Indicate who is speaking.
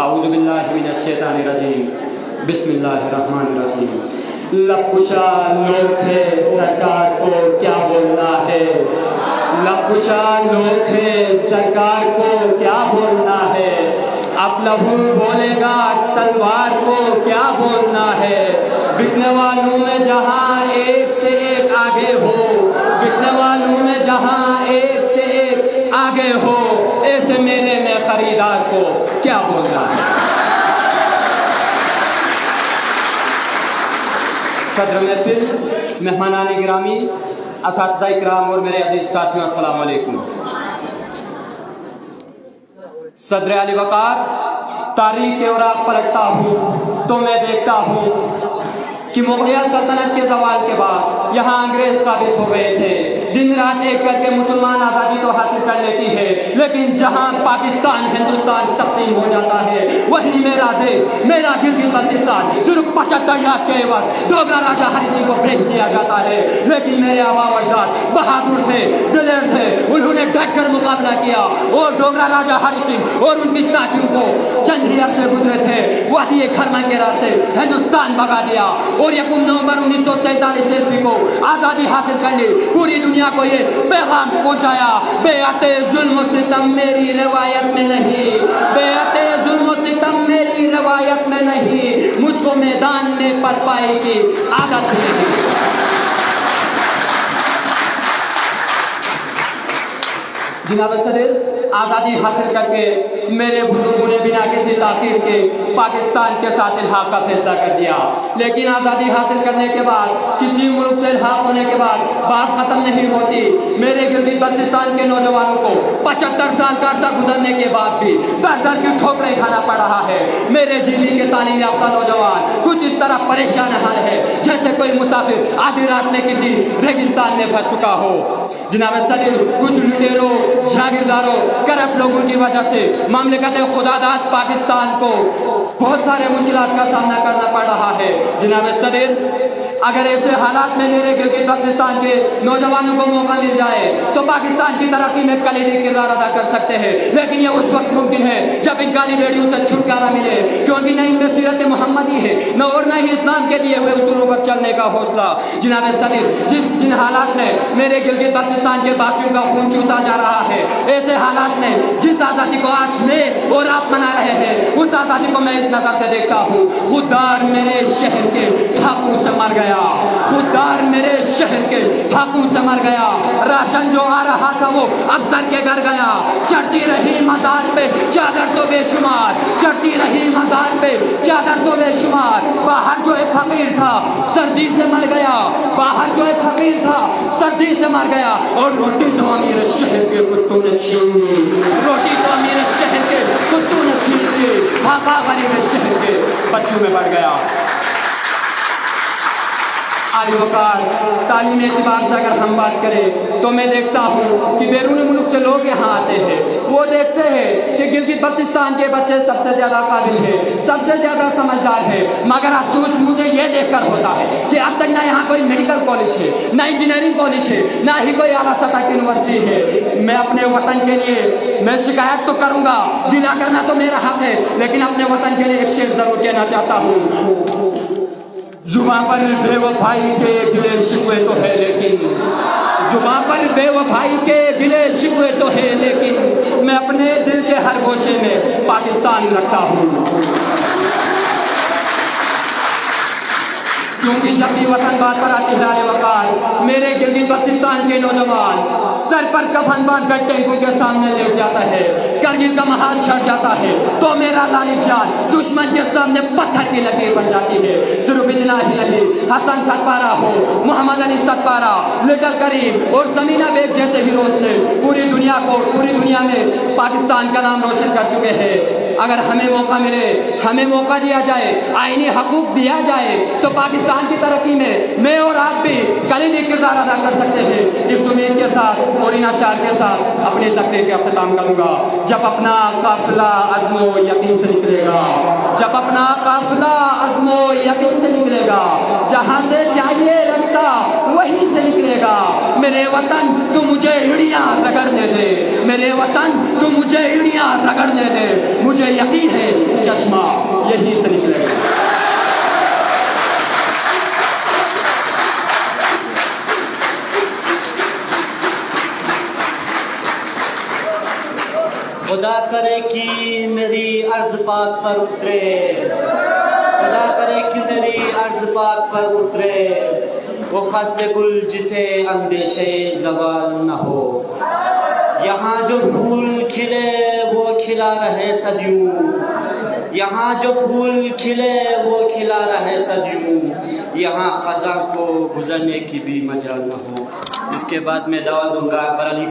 Speaker 1: اعوذ باللہ من الشیطان الرجیم بسم اللہ الرحمن الرحیم۔ لبکشا لوگ ہے سرکار کو کیا بولنا ہے، لبکشا لوگ ہے سرکار کو کیا بولنا ہے، اب لہو بولے گا تلوار کو کیا بولنا ہے۔ بکنے والوں میں جہاں ایک سے ایک آگے ہو، بکنے والوں میں جہاں ایک سے ایک آگے ہو، ایسے میلے میں خریدار کو کیا بولنا ہے۔ صدر محفل، مہمانان گرامی، اساتذہ کرام اور میرے عزیز ساتھیوں، السلام علیکم۔ صدر علی وقار، تاریخ کے اوراق پلٹتا ہوں تو میں دیکھتا ہوں کہ مغلیہ سلطنت کے زوال کے بعد یہاں انگریز قابض ہو گئے تھے۔ دن رات ایک کر کے مسلمان آزادی تو حاصل کر لیتی ہے، لیکن جہاں پاکستان ہندوستان تقسیم ہو جاتا ہے وہی میرا دیش، میرا گلگت بلتستان صرف 75 لاکھ کے عوض ڈوگرا راجہ ہری سنگھ کو بھیج دیا جاتا ہے۔ لیکن میرے آبا و اجداد بہادر تھے، دلیر تھے، انہوں نے ڈٹ کر مقابلہ کیا اور ڈوگرا راجہ ہری سنگھ اور ان کی ساتھیوں کو چند ہی عرصے گزرے تھے، وادی خرمن کے راستے ہندوستان بھگا دیا اور 1 نومبر 1947 عیسوی کو آزادی حاصل کر لی۔ پوری دنیا کو یہ پیغام پہنچایا، بیعت ظلم و ستم میری روایت میں نہیں، بیعت ظلم و ستم میری روایت میں نہیں، مجھ کو میدان میں پسپائی کی عادت ہے۔ جناب صدر، آزادی حاصل کر کے میرے بزرگوں نے بنا کسی تاخیر کے پاکستان کے ساتھ الحاق کا فیصلہ کر دیا، لیکن آزادی حاصل کرنے کے بعد کسی ملک سے الحاق ہونے کے بعد بات ختم نہیں ہوتی۔ میرے گلگت بلتستان کے نوجوانوں کو 75 سال کا عرصہ گزرنے کے بعد بھی در در کی ٹھوکریں کھانا پڑ رہا ہے۔ میرے جیلی کے تعلیم یافتہ نوجوان کچھ اس طرح پریشان حال ہے جیسے کوئی مسافر آدھی رات میں کسی ریگستان میں پھنس چکا ہو۔ جناب صدر، کچھ لٹیروں، جاگیرداروں، کرپٹ لوگوں کی وجہ سے مملکت خدا داد پاکستان کو بہت سارے مشکلات کا سامنا کرنا پڑ رہا ہے۔ جناب صدر، اگر ایسے حالات میں میرے گلگت بلتستان کے نوجوانوں کو موقع مل جائے تو پاکستان کی ترقی میں کلیدی کردار ادا کر سکتے ہیں، لیکن یہ اس وقت ممکن ہے جب ان کالی بیڑیوں سے چھٹکارا ملے، کیونکہ نہ ان میں سیرت محمدی ہے نہ اور نہ ہی اسلام کے دیے ہوئے اصولوں پر چلنے کا حوصلہ۔ جناب صدر، جن حالات میں میرے گلگت بلتستان کے باسیوں کا خون چوسا جا رہا ہے، ایسے حالات میں جس آزادی کو آج میں اور آپ منا رہے ہیں، اس آزادی کو میں اس نظر سے دیکھتا ہوں، خوددار میرے شہر کے ڈھاکوں سے مر گیا، خوددار میرے شہر کے ڈھاکوں سے مر گیا، راشن جو آ رہا تھا وہ افسر کے گھر گیا، چڑھتی رہی مزار پہ چادر تو بے شمار، چڑھتی رہی مزار پہ چادر تو بے شمار، باہر جو ایک فقیر تھا سردی سے مر گیا، باہر جو ایک فقیر تھا سردی سے مر گیا، اور روٹی تو امیر شہر کے کتوں نے چھین لی، روٹی تو امیر شہر کے کتوں نے چھین لی، ڈھاکہ غریب شہر کے بچوں میں بڑھ گیا۔ علی وقار، تعلیمی اعتبار سے اگر ہم بات کریں تو میں دیکھتا ہوں کہ بیرون ملک سے لوگ یہاں آتے ہیں، وہ دیکھتے ہیں کہ گلگت بلتستان کے بچے سب سے زیادہ قابل ہیں، سب سے زیادہ سمجھدار ہیں، مگر افسوس مجھے یہ دیکھ کر ہوتا ہے کہ اب تک نہ یہاں کوئی میڈیکل کالج ہے، نہ انجینئرنگ کالج ہے، نہ ہی کوئی اعلیٰ سطح کی یونیورسٹی ہے۔ میں اپنے وطن کے لیے میں شکایت تو کروں گا، گلہ کرنا تو میرا حق ہے، لیکن اپنے وطن کے لیے ایک شعر ضرور کہنا چاہتا ہوں۔ زباں پر بے وفائی کے گلے شکوے تو ہے لیکن، زباں پر بے وفائی کے گلے شکوے تو ہے لیکن، میں اپنے دل کے ہر گوشے میں پاکستان رکھتا ہوں، کیونکہ جب بھی وطن بات پر آتی ہے علی وقار، میرے گلگت بلتستان کے نوجوان سر پر کفن باندھ کر ٹینکوں کے سامنے لیٹ جاتا ہے، کرگل کا محاذ چھٹ جاتا ہے تو میرا لالچ جان دشمن کے سامنے پتھر کی لکیر بن جاتی ہے۔ صرف اتنا ہی نہیں، حسن ستپارہ ہو، محمد علی ستپارہ، لٹل کریم اور سمینہ بیگ جیسے ہیروز نے پوری دنیا میں پاکستان کا نام روشن کر چکے ہیں۔ اگر ہمیں موقع ملے، ہمیں موقع دیا جائے، آئینی حقوق دیا جائے تو پاکستان کی ترقی میں میں اور آپ بھی کلیدی کردار ادا کر سکتے ہیں۔ اس امید کے ساتھ اور ان اشعار کے ساتھ اپنی تقریر کا اختتام کروں گا۔ جب اپنا قافلہ عزم و یقین سے نکلے گا، جب اپنا قافلہ عزم و یقین سے نکلے گا، جہاں سے چاہیے رستہ وہیں سے نکلے گا۔ میرے وطن تو مجھے ہڑیاں رگڑنے دے، میرے وطن تو مجھے ہڑیاں رگڑنے دے، مجھے یقین ہے
Speaker 2: خدا کرے کہ میری عرض پاک پر اترے، خدا کرے کہ میری عرض پاک پر اترے وہ فصل گل جسے اندیشے زوال نہ ہو۔ یہاں جو پھول کھلے وہ کھلا رہے صدیوں، یہاں جو پھول کھلے وہ کھلا رہے صدیوں، یہاں خزاں کو گزرنے کی بھی مجال نہ ہو۔ اس کے بعد میں دعا دوں گا اکبر علی